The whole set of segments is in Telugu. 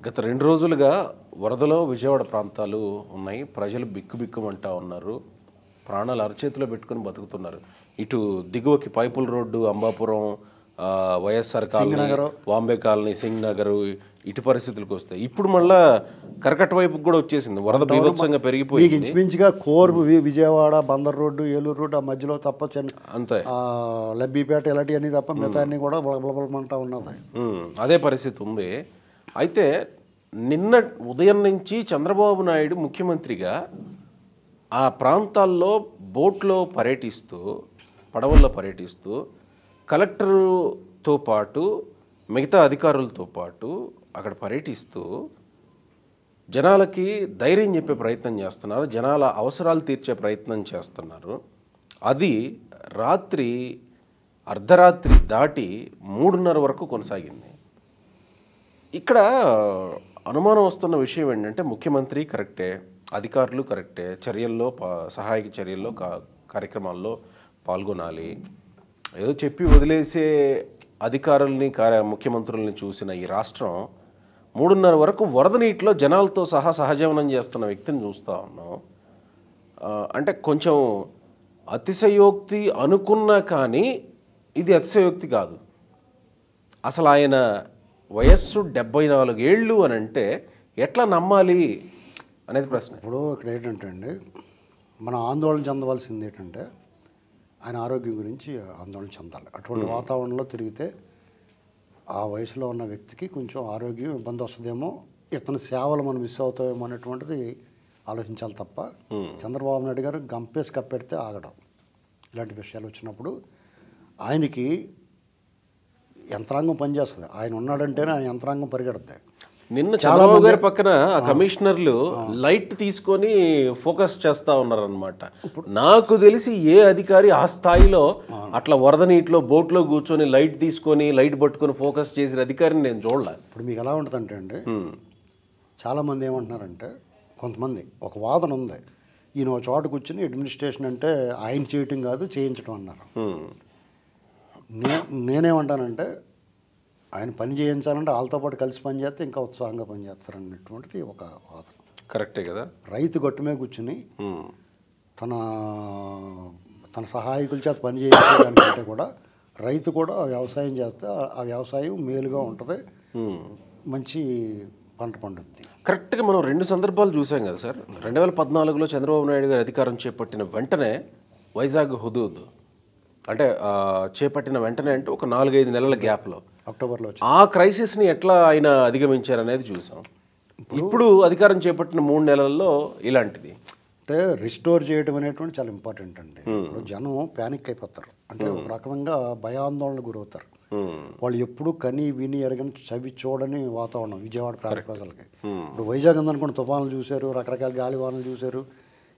గత 2 రోజులుగా వరదలో విజయవాడ ప్రాంతాలు ఉన్నాయి. ప్రజలు బిక్కుబిక్కుమంటా ఉన్నారు. ప్రాణాలు అరచేతిలో పెట్టుకొని బతుకుతున్నారు. ఇటు దిగువకి పైపుల్ road, Ambapuram, YSR colony, Singhnagar, Vambay colony, Singh Nagar ఇటు పరిస్థితులకు వస్తాయి. ఇప్పుడు మళ్ళా కరకట్ట వైపుకి కూడా వచ్చేసింది. వరద బీభత్సంగా మీకు పెరిగిపోయింది. ఇంచుమించుగా core Vijayawada Bandar road, Eluru road ఆ మధ్యలో తప్ప అంతే. లబ్బిపేట ఇలాంటివన్నీ తప్ప మిగతా అన్నీ కూడా బలబలమంటా ఉన్నది. అదే పరిస్థితి ఉంది. అయితే నిన్న ఉదయం నుంచి చంద్రబాబు నాయుడు ముఖ్యమంత్రిగా ఆ ప్రాంతాల్లో బోట్లో పర్యటిస్తూ, పడవల్లో పర్యటిస్తూ కలెక్టర్తో పాటు మిగతా అధికారులతో పాటు అక్కడ పర్యటిస్తూ జనాలకి ధైర్యం చెప్పే ప్రయత్నం చేస్తున్నారు. జనాల అవసరాలు తీర్చే ప్రయత్నం చేస్తున్నారు. అది రాత్రి అర్ధరాత్రి దాటి 3:30 వరకు కొనసాగింది. ఇక్కడ అనుమానం వస్తున్న విషయం ఏంటంటే ముఖ్యమంత్రి కరెక్టే, అధికారులు కరెక్టే, చర్యల్లో సహాయక చర్యల్లో కార్యక్రమాల్లో పాల్గొనాలి. ఏదో చెప్పి వదిలేసే అధికారుల్ని ముఖ్యమంత్రుల్ని చూసిన ఈ రాష్ట్రం 3:30 వరకు వరద నీటిలో జనాలతో సహా సహజీవనం చేస్తున్న వ్యక్తిని చూస్తూ ఉన్నాం. అంటే కొంచెం అతిశయోక్తి అనుకున్నా కానీ ఇది అతిశయోక్తి కాదు. అసలు ఆయన వయస్సు 74 ఏళ్ళు అని అంటే ఎట్లా నమ్మాలి అనేది ప్రశ్న. ఇప్పుడు ఇక్కడ ఏంటంటే అండి, మనం ఆందోళన చెందవలసింది ఏంటంటే ఆయన ఆరోగ్యం గురించి ఆందోళన చెందాలి. అటువంటి వాతావరణంలో తిరిగితే ఆ వయసులో ఉన్న వ్యక్తికి కొంచెం ఆరోగ్యం ఇబ్బంది వస్తుందేమో, ఇతని సేవలు మనం మిస్ అవుతామేమో అనేటువంటిది ఆలోచించాలి తప్ప చంద్రబాబు నాయుడు గారు గంపేసి కప్పెడితే ఆగడం. ఇలాంటి విషయాలు వచ్చినప్పుడు ఆయనకి యంత్రాంగం పనిచేస్తుంది. ఆయన ఉన్నాడంటేనే ఆయన యంత్రాంగం పరిగెడుతుంది. నిన్న చంద్రబాబు గారి పక్కన ఆ కమిషనర్లు లైట్ తీసుకొని ఫోకస్ చేస్తూ ఉన్నారనమాట. నాకు తెలిసి ఏ అధికారి ఆ స్థాయిలో అట్లా వరద నీటిలో బోట్లో కూర్చొని లైట్ తీసుకొని లైట్ పట్టుకొని ఫోకస్ చేసిన అధికారిని నేను చూడలే. ఇప్పుడు మీకు ఎలా ఉంటుందంటే అండి, చాలామంది ఏమంటున్నారంటే, కొంతమంది ఒక వాదన ఉంది, ఈయన ఒక చోట కూర్చొని అడ్మినిస్ట్రేషన్ అంటే ఆయన చేయటం కాదు చేయించడం అన్నారు. నేనేమంటానంటే ఆయన పని చేయించాలంటే వాళ్ళతో పాటు కలిసి పనిచేస్తే ఇంకా ఉత్సాహంగా పనిచేస్తారనేటువంటిది ఒక వాదన. కరెక్టే కదా. రైతు గట్టుమే కూర్చుని తన తన సహాయకుల చేత పని చేయించడానికంటే కూడా రైతు కూడా వ్యవసాయం చేస్తే ఆ వ్యవసాయం మేలుగా ఉంటుంది, మంచి పంట పండుద్ది. కరెక్ట్గా మనం 2 సందర్భాలు చూసాం కదా సార్. 2014లో చంద్రబాబు నాయుడు గారు అధికారం చేపట్టిన వెంటనే వైజాగ్ హుదూద్ అంటే చేపట్టిన వెంటనే అంటే ఒక 4-5 నెలల గ్యాప్లో అక్టోబర్లో ఆ క్రైసిస్ని ఎట్లా ఆయన అధిగమించారనేది చూసాం. ఇప్పుడు అధికారం చేపట్టిన 3 నెలల్లో ఇలాంటిది అంటే రిస్టోర్ చేయడం అనేటువంటి చాలా ఇంపార్టెంట్ అండి. ఇప్పుడు జనం ప్యానిక్ అయిపోతారు, అంటే ఒక రకంగా భయాందోళనకు గురవుతారు. వాళ్ళు ఎప్పుడు కని విని ఎరగని చవి చూడని వాతావరణం విజయవాడ ప్రాంత ప్రజలకి. ఇప్పుడు వైజాగ్ ఉందనుకోండి, తుఫానులు చూశారు, రకరకాల గాలివానలు చూశారు,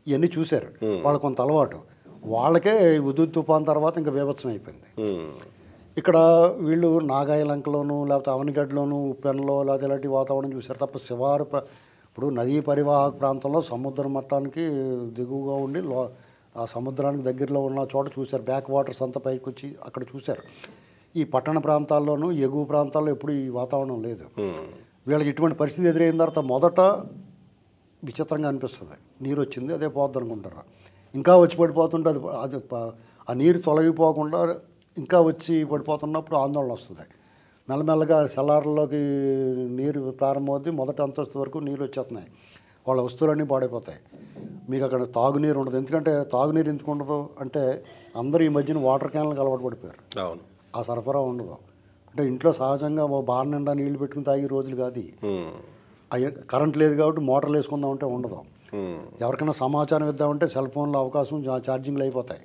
ఇవన్నీ చూశారు. వాళ్ళకి కొంత అలవాటు. వాళ్ళకే ఉదు తుఫాన్ తర్వాత ఇంకా బీభత్సం అయిపోయింది. ఇక్కడ వీళ్ళు నాగాయలంకలోను లేకపోతే అవనిగడ్లోను ఉప్పెనలో లేకపోతే ఇలాంటి వాతావరణం చూశారు తప్ప శివారు ఇప్పుడు నదీ పరివాహక ప్రాంతంలో సముద్ర మట్టానికి దిగువగా ఉండి ఆ సముద్రానికి దగ్గరలో ఉన్న చోట చూశారు. బ్యాక్ వాటర్స్ అంతా పైకి వచ్చి అక్కడ చూశారు. ఈ పట్టణ ప్రాంతాల్లోనూ ఎగువ ప్రాంతాల్లో ఎప్పుడు ఈ వాతావరణం లేదు. వీళ్ళకి ఇటువంటి పరిస్థితి ఎదురైన తర్వాత మొదట విచిత్రంగా అనిపిస్తుంది, నీరు వచ్చింది అదే పోద్ది అనుకుంటారు. ఇంకా వచ్చి పడిపోతుంటే అది ఆ నీరు తొలగిపోకుండా ఇంకా వచ్చి పడిపోతున్నప్పుడు ఆందోళన వస్తుంది. మెల్లమెల్లగా సెల్లార్లోకి నీరు ప్రారంభమవుద్ది, మొదటి అంతస్తు వరకు నీళ్ళు వచ్చేస్తున్నాయి, వాళ్ళ వస్తువులన్నీ పాడైపోతాయి. మీకు అక్కడ తాగునీరు ఉండదు. ఎందుకంటే తాగునీరు ఎందుకు ఉండదు అంటే అందరూ ఈ మధ్యన వాటర్ క్యాన్లకు అలవాటు పడిపోయారు. ఆ సరఫరా ఉండదు. అంటే ఇంట్లో సహజంగా బార్ నిండా నీళ్లు పెట్టుకుని తాగే రోజులు కాదు. కరెంట్ లేదు కాబట్టి మోటార్లు వేసుకుందామంటే ఉండదు. ఎవరికైనా సమాచారం ఇద్దామంటే సెల్ ఫోన్లో అవకాశం ఛార్జింగ్లు అయిపోతాయి.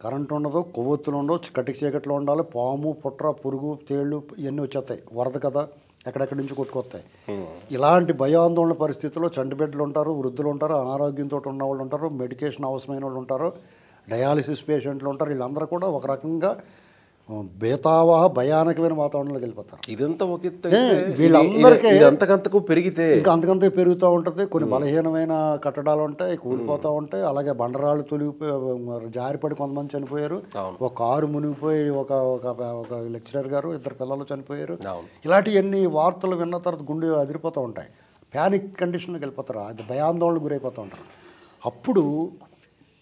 కరెంట్ ఉండదు, కొవ్వొత్తులు ఉండవు, కటిక చీకట్లో ఉండాలి, పాము పుట్ర పురుగు తేళ్ళు ఇవన్నీ వచ్చేస్తాయి. వరద కదా ఎక్కడెక్కడి నుంచి కొట్టుకొస్తాయి. ఇలాంటి భయాందోళన పరిస్థితుల్లో చంటిబిడ్డలు ఉంటారు, వృద్ధులు ఉంటారు, అనారోగ్యంతో ఉన్న వాళ్ళు ఉంటారు, మెడికేషన్ అవసరమైన వాళ్ళు ఉంటారు, డయాలిసిస్ పేషెంట్లు ఉంటారు. వీళ్ళందరూ కూడా ఒక రకంగా బేతావహ భయానకమైన వాతావరణంలోకి వెళ్ళిపోతారు. ఇదంతా ఒక ఎత్తు ఏ, అయితే వీళ్ళందరికీ ఇది అంతకంతకు పెరిగితే ఇంకా అంతకంతే పెరుగుతూ ఉంటుంది. కొన్ని బలహీనమైన కట్టడాలు ఉంటాయి, కూలిపోతూ ఉంటాయి. అలాగే బండరాళ్ళు తొలిగిపోయి జారిపడి కొంతమంది చనిపోయారు. అవును. ఒక కారు మునిగిపోయి ఒక ఒక ఒక లెక్చరర్ గారు, 2 పిల్లలు చనిపోయారు. అవును. ఇలాంటివన్నీ వార్తలు విన్న తర్వాత గుండె అదిరిపోతూ ఉంటాయి. ప్యానిక్ కండిషన్లోకి వెళ్ళిపోతారు, అది భయాందోళనకు గురైపోతూ ఉంటారు. అప్పుడు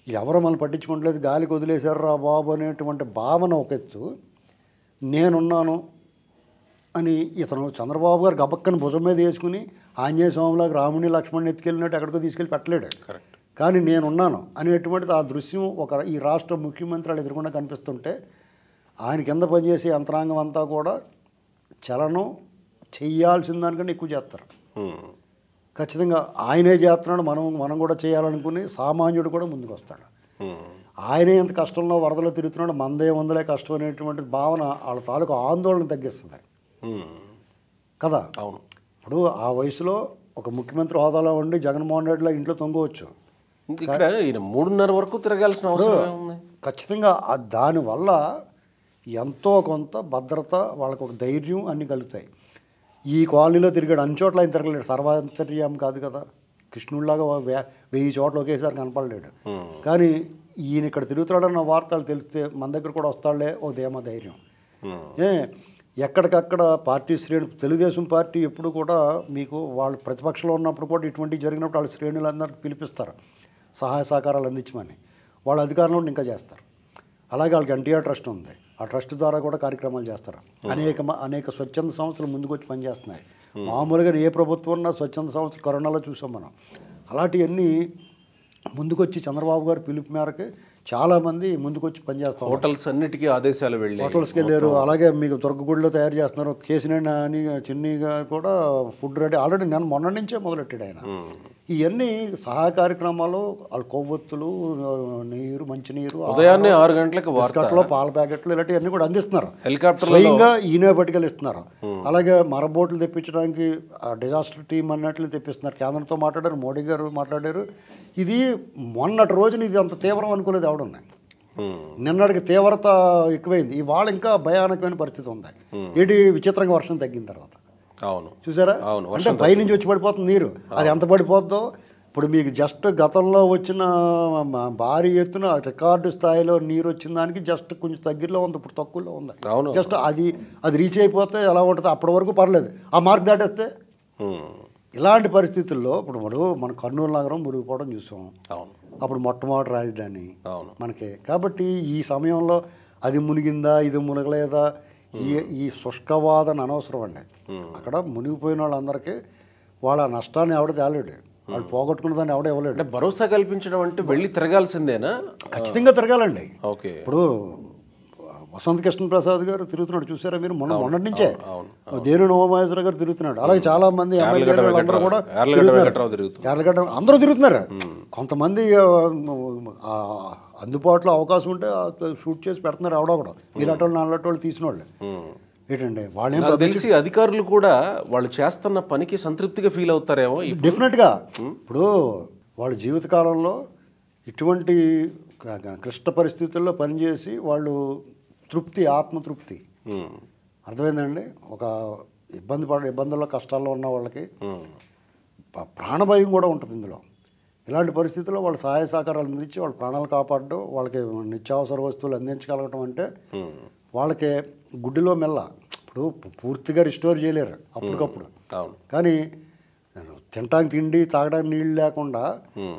ఎవరు మనల్ని పట్టించుకోవట్లేదు, గాలికి వదిలేశారు రా బాబు అనేటువంటి భావన ఒక ఎత్తు. నేనున్నాను అని ఇతను చంద్రబాబు గారు గబక్కని భుజం మీద వేసుకుని ఆంజనేయ స్వామిలాగా రాముని లక్ష్మణ్ని ఎత్తుకెళ్ళినట్టు ఎక్కడికో తీసుకెళ్ళి పెట్టలేడు. కరెక్ట్. కానీ నేనున్నాను అనేటువంటిది ఆ దృశ్యం ఈ రాష్ట్ర ముఖ్యమంత్రి ఎదురుకుండా కనిపిస్తుంటే ఆయన కింద పనిచేసే యంత్రాంగం అంతా కూడా చలనం చేయాల్సిన దానికన్నా ఎక్కువ చేస్తారు. ఖచ్చితంగా ఆయనే చేస్తున్నాడు, మనం కూడా చేయాలనుకుని సామాన్యుడు కూడా ముందుకు వస్తాడు. ఆయనే ఎంత కష్టంలో వరదలో తిరుగుతున్నాడు, మందే వందలే కష్టం అనేటువంటి భావన వాళ్ళ తాలూకు ఆందోళన తగ్గిస్తుంది కదా. అవును. ఇప్పుడు ఆ వయసులో ఒక ముఖ్యమంత్రి హోదాలో ఉండి జగన్మోహన్ రెడ్డిలో ఇంట్లో తొంగవచ్చు. ఇక్కడ ఈయన 3:30 వరకు తిరగాల్సిన అవసరం ఏముంది? ఖచ్చితంగా దానివల్ల ఎంతో కొంత భద్రత, వాళ్ళకు ఒక ధైర్యం అన్నీ కలుగుతాయి. ఈ కాలనీలో తిరిగాడు, అన్ని చోట్ల ఆయన తిరగలేడు, సర్వాంతర్యాం కాదు కదా. కృష్ణుడిలాగా 1000 చోట్ల ఒకేసారి కనపడలేడు. కానీ ఈయన ఇక్కడ తిరుగుతాడన్న వార్తలు తెలిస్తే మన దగ్గర కూడా వస్తాడులే ఓ ధైర్యం. ఎక్కడికక్కడ పార్టీ శ్రేణి, తెలుగుదేశం పార్టీ ఎప్పుడు కూడా మీకు వాళ్ళు ప్రతిపక్షంలో ఉన్నప్పుడు కూడా ఇటువంటి జరిగినప్పుడు వాళ్ళ శ్రేణులందరికీ పిలిపిస్తారు సహాయ సహకారాలు అందించమని. వాళ్ళ అధికారంలో ఉండి ఇంకా చేస్తారు. అలాగే వాళ్ళకి ఎన్టీఆర్ ట్రస్ట్ ఉంది, ఆ ట్రస్ట్ ద్వారా కూడా కార్యక్రమాలు చేస్తారు. అనేక స్వచ్ఛంద సంస్థలు ముందుకు వచ్చి పనిచేస్తున్నాయి. మామూలుగా ఏ ప్రభుత్వం ఉన్నా స్వచ్ఛంద సంస్థలు కరోనాలో చూసాం మనం. అలాంటివన్నీ ముందుకొచ్చి చంద్రబాబు గారి పిలుపు మేరకు చాలామంది ముందుకొచ్చి పనిచేస్తారు. హోటల్స్ అన్నిటికీ ఆదేశాలు వెళ్ళి హోటల్స్కి వెళ్ళారు. అలాగే మీకు దుర్గగుడిలో తయారు చేస్తున్నారు. కేసినేని అని చిన్నీగా కూడా ఫుడ్ రెడీ ఆల్రెడీ నేను మొన్న నుంచే మొదలెట్టాడు ఆయన. ఇవన్నీ సహాయ కార్యక్రమాలు, వాళ్ళ కొవ్వొత్తులు, నీరు, మంచినీరు, ఉదయాన్నే 6 గంటలకు బిస్కట్లు, పాల ప్యాకెట్లు ఇలాంటివన్నీ కూడా అందిస్తున్నారు. హెలికాప్టర్ స్వయంగా ఈయనే పట్టుకెళ్ళి ఇస్తున్నారు. అలాగే మరబోట్లు తెప్పించడానికి డిజాస్టర్ టీం అన్నట్లు తెప్పిస్తున్నారు. కేంద్రంతో మాట్లాడారు, మోడీ గారు మాట్లాడారు. ఇది మొన్నటి రోజున ఇది అంత తీవ్రం అనుకోలేదు ఎవడున్నాయి. నిన్నటికి తీవ్రత ఎక్కువైంది, ఇవాళ ఇంకా భయానకమైన పరిస్థితి ఉంది. ఏంటి విచిత్రంగా వర్షం తగ్గిన తర్వాత. అవును, చూసారా? అంటే పైనుంచి వచ్చి పడిపోతుంది నీరు. అది ఎంత పడిపోతుందో ఇప్పుడు మీకు జస్ట్ గతంలో వచ్చిన భారీ ఎత్తున రికార్డు స్థాయిలో నీరు వచ్చిన దానికి జస్ట్ కొంచెం దగ్గరలో ఉంది, ఇప్పుడు తక్కువలో ఉంది. జస్ట్ అది రీచ్ అయిపోతే ఎలా ఉంటుంది, అప్పటి వరకు పర్లేదు. ఆ మార్క్ దాటేస్తే ఇలాంటి పరిస్థితుల్లో ఇప్పుడు మన కర్నూలు నగరం మునిగిపోవడం చూసాం. అప్పుడు మొట్టమొదటి రాజధాని మనకి. కాబట్టి ఈ సమయంలో అది మునిగిందా, ఇది మునగలేదా, ఈ శుష్కవాదన అనవసరం అండి. అక్కడ మునిగిపోయిన వాళ్ళందరికీ వాళ్ళ నష్టాన్ని ఎవడ తేలేడు, వాళ్ళు పోగొట్టుకున్న దాన్ని ఎవడ ఇవ్వలేడు. అంటే భరోసా కల్పించడం అంటే వెళ్ళి తిరగాల్సిందేనా? ఖచ్చితంగా తిరగాలండి. ఓకే. ఇప్పుడు వసంత కృష్ణ ప్రసాద్ గారు తిరుగుతున్నాడు, చూసారా మీరు? మొన్నటి నుంచే దేవినేని ఉమామహేశ్వర గారు తిరుగుతున్నాడు. అలాగే చాలా మంది ఎమ్మెల్యేలు అందరూ కూడా యార్లగడ్డ అందరూ తిరుగుతున్నారు. కొంతమంది అందుబాటులో అవకాశం ఉంటే షూట్ చేసి పెడుతున్నారు ఎవడో కూడా. వీళ్ళటోళ్ళు నాలుగటోళ్ళు తీసిన వాళ్ళు ఏంటండి వాళ్ళు తెలిసి అధికారులు కూడా వాళ్ళు చేస్తున్న పనికి సంతృప్తిగా ఫీల్ అవుతారేమో డెఫినెట్గా. ఇప్పుడు వాళ్ళ జీవితకాలంలో ఇటువంటి క్లిష్ట పరిస్థితుల్లో పనిచేసి వాళ్ళు ఆత్మతృప్తి అర్థమైందండి. ఒక ఇబ్బందుల్లో కష్టాల్లో ఉన్న వాళ్ళకి ప్రాణభయం కూడా ఉంటుంది ఇందులో. ఇలాంటి పరిస్థితుల్లో వాళ్ళు సహాయ సహకారాలు అందించి వాళ్ళ ప్రాణాలు కాపాడడం, వాళ్ళకి నిత్యావసర వస్తువులు అందించగలగటం అంటే వాళ్ళకి గుడ్డిలో మెల్ల. ఇప్పుడు పూర్తిగా రిస్టోర్ చేయలేరు అప్పటికప్పుడు, కానీ తినటానికి తిండి, తాగడానికి నీళ్ళు లేకుండా,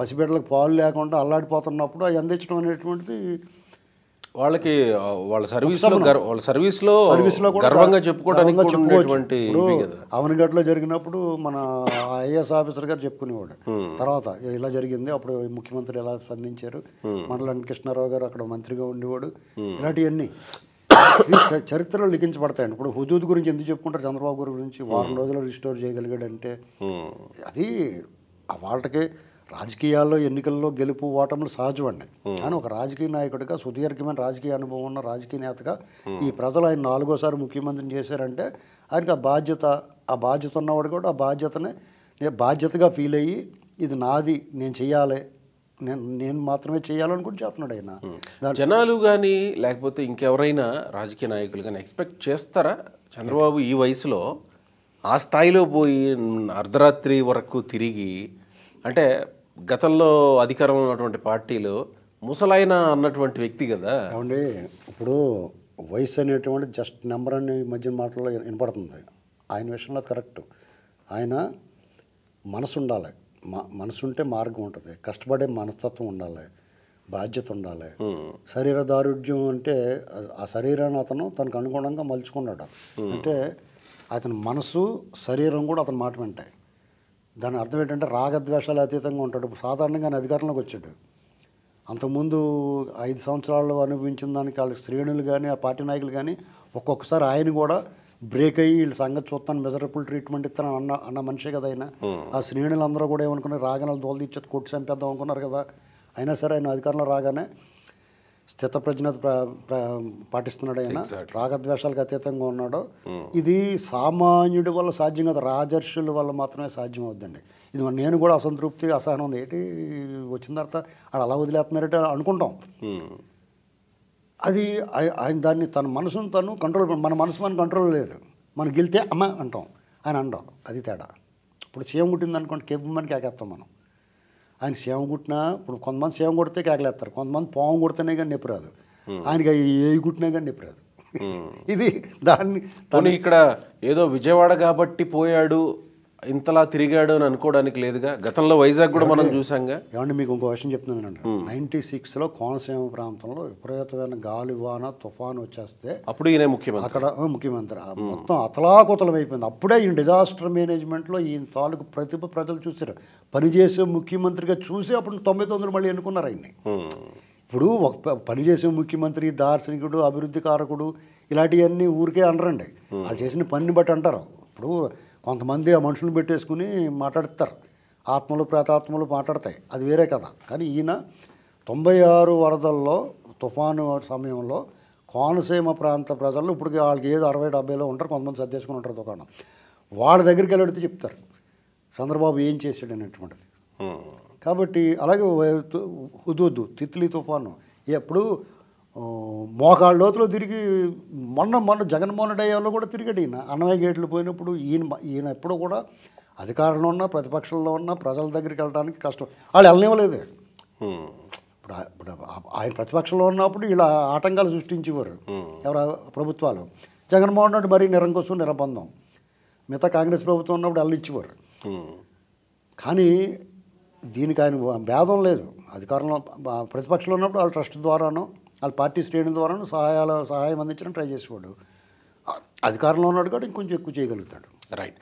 పసిబిడ్డలకు పాలు లేకుండా అల్లాడిపోతున్నప్పుడు అవి అందించడం అనేటువంటిది వాళ్ళకి వాళ్ళ సర్వీస్లో గర్వంగా చెప్పుకోవడానికి. అవనగడ్డలో జరిగినప్పుడు మన ఐఏఎస్ ఆఫీసర్ గారు చెప్పుకునేవాడు. తర్వాత ఇలా జరిగింది, అప్పుడు ముఖ్యమంత్రి ఎలా స్పందించారు, మండలం కృష్ణారావు గారు అక్కడ మంత్రిగా ఉండేవాడు. ఇలాంటివన్నీ చరిత్రలో లిఖించబడతాయండి. ఇప్పుడు హుదూద్ గురించి ఎందుకు చెప్పుకుంటారు, చంద్రబాబు గారి గురించి 4 రోజుల్లో రిస్టోర్ చేయగలిగాడంటే అది వాళ్ళకి రాజకీయాల్లో ఎన్నికల్లో గెలుపు ఓటములు సహజం అండి. కానీ ఒక రాజకీయ నాయకుడిగా, సుదీర్ఘమైన రాజకీయ అనుభవం ఉన్న రాజకీయ నేతగా ఈ ప్రజలు ఆయన 4వ సారి ముఖ్యమంత్రిని చేశారంటే ఆయనకి ఆ బాధ్యత ఉన్నవాడు కూడా ఆ బాధ్యతనే బాధ్యతగా ఫీల్ అయ్యి ఇది నాది, నేను చెయ్యాలి, నేను మాత్రమే చేయాలనుకుని చేస్తున్నాడు ఆయన. జనాలు కానీ లేకపోతే ఇంకెవరైనా రాజకీయ నాయకులు కానీ ఎక్స్పెక్ట్ చేస్తారా చంద్రబాబు ఈ వయసులో ఆ స్థాయిలో పోయి అర్ధరాత్రి వరకు తిరిగి, అంటే గతంలో అధికారం ఉన్నటువంటి పార్టీలు ముసలాయన అన్నటువంటి వ్యక్తి కదా. ఏమండి ఇప్పుడు వయసు అనేటువంటి జస్ట్ నెంబర్ అని ఈ మధ్య మాటల్లో వినపడుతుంది. ఆయన విషయంలో అది కరెక్ట్. ఆయన మనసు ఉండాలి, మనసు ఉంటే మార్గం ఉంటుంది, కష్టపడే మనస్తత్వం ఉండాలి, బాధ్యత ఉండాలి. శరీర దారుఢ్యం అంటే ఆ శరీరాన్ని అతను తనకు అనుగుణంగా మలుచుకున్నాడు. అంటే అతని మనసు శరీరం కూడా అతని మాట వింటాయి. దాని అర్థం ఏంటంటే రాగద్వేషాలు అతీతంగా ఉంటాడు. ఇప్పుడు సాధారణంగా ఆయన అధికారంలోకి వచ్చాడు. అంతకుముందు 5 సంవత్సరాలు అనుభవించిన దానికి వాళ్ళ శ్రేణులు కానీ ఆ పార్టీ నాయకులు కానీ ఒక్కొక్కసారి ఆయన కూడా బ్రేక్ అయ్యి వీళ్ళ సంగతి చూస్తాను, మెజరబుల్ ట్రీట్మెంట్ ఇస్తాను అన్న మనిషే కదా ఆయన. ఆ శ్రేణులు అందరూ కూడా ఏమనుకున్నారు, రాగనాలు దోలు తీర్చేది కొట్టి చంపేద్దాం అనుకున్నారు కదా. అయినా సరే ఆయన అధికారంలో రాగానే స్థితప్రజ్ఞత పాటిస్తున్నాడు. ఆయన రాగద్వేషాలకు అతీతంగా ఉన్నాడు. ఇది సామాన్యుడి వల్ల సాధ్యం కాదు, రాజర్షుల వల్ల మాత్రమే సాధ్యం అవుద్దండి. ఇది నేను కూడా అసంతృప్తి అసహనం ఉంది, ఏంటి వచ్చిన తర్వాత వాళ్ళు అలా వదిలేస్తున్నారంటే అనుకుంటాం. అది ఆయన దాన్ని తన మనసును తను కంట్రోల్, మన మనసు మన కంట్రోల్ లేదు. మనం గెలితే అమ్మ అంటాం, ఆయన అంటాం, అది తేడా. ఇప్పుడు సీఎం కుట్టింది అనుకోండి, కేపమని కేకేస్తాం మనం. ఆయన సీఎం కుట్టినా ఇప్పుడు కొంతమంది సీఎం కొడితే కేకలేస్తారు, కొంతమంది పాము కొడితేనే కానీ నొప్పి రాదు. ఆయనకి ఏ కుట్టినా కానీ నొప్పి రాదు. ఇది దాన్ని ఇక్కడ ఏదో విజయవాడ కాబట్టి పోయాడు ఇంతలా తిరిగాడు అని అనుకోవడానికి లేదుగా. గతంలో వైజాగ్ కూడా మనం చూసాంగా. ఏమంటే మీకు ఇంకో విషయం చెప్తున్నానండి. 96లో కోనసీమ ప్రాంతంలో విపరీతమైన గాలి వాన తుఫాను వచ్చేస్తే అప్పుడు ఈయన ముఖ్యమంత్రి, అక్కడ ముఖ్యమంత్రి మొత్తం అతలాకుతలం అయిపోయింది. అప్పుడే ఈ డిజాస్టర్ మేనేజ్మెంట్లో ఈ తాలూకు ప్రతిభ ప్రజలు చూసారు. పనిచేసే ముఖ్యమంత్రిగా చూసి అప్పుడు 99 మళ్ళీ ఎన్నుకున్నారు ఆయన్ని. ఇప్పుడు ఒక పనిచేసే ముఖ్యమంత్రి, దార్శనికుడు, అభివృద్ధి కారకుడు ఇలాంటివన్నీ ఊరికే అనరండి. వాళ్ళు చేసిన పనిని బట్టి అంటారు. ఇప్పుడు కొంతమంది ఆ మనుషులను పెట్టేసుకుని మాట్లాడతారు, ఆత్మలు ప్రేతాత్మలు మాట్లాడతాయి, అది వేరే కదా. కానీ ఈయన 96 వరదల్లో తుఫాను సమయంలో కోనసీమ ప్రాంత ప్రజలు ఇప్పటికి వాళ్ళకి ఏదో 60-70లో ఉంటారు, కొంతమంది సర్దేసుకుని ఉంటారు దుకాణం. వాళ్ళ దగ్గరికి వెళ్ళడితే చెప్తారు చంద్రబాబు ఏం చేశాడు అనేటువంటిది. కాబట్టి అలాగే హుదూద్ తిత్లీ తుఫాను ఎప్పుడు మోకాళ్ళ లోతులో తిరిగి మొన్న జగన్మోహన్ రెడ్డి అయ్యాలో కూడా తిరిగాడు ఈయన. అన్నమయ్య గేట్లు పోయినప్పుడు ఈయన ఎప్పుడు కూడా అధికారంలో ఉన్నా ప్రతిపక్షంలో ఉన్నా ప్రజల దగ్గరికి వెళ్ళడానికి కష్టం, వాళ్ళు వెళ్ళనివ్వలేదు. ఇప్పుడు ఆయన ప్రతిపక్షంలో ఉన్నప్పుడు ఇలా ఆటంకాలు సృష్టించేవారు ఎవరు ప్రభుత్వాలు. జగన్మోహన్ రెడ్డి మరీ నిరంకుశం నిరబంధం. మిగతా కాంగ్రెస్ ప్రభుత్వం ఉన్నప్పుడు వెళ్ళనిచ్చేవారు. కానీ దీనికి ఆయన భేదం లేదు. అధికారంలో ప్రతిపక్షంలో ఉన్నప్పుడు వాళ్ళ ట్రస్ట్ ద్వారానో వాళ్ళ పార్టీ శ్రేణుల ద్వారానో సహాయం అందించడం ట్రై చేసేవాడు. అధికారంలో ఉన్నాడు కాబట్టి ఇంకొంచెం ఎక్కువ చేయగలుగుతాడు. రైట్.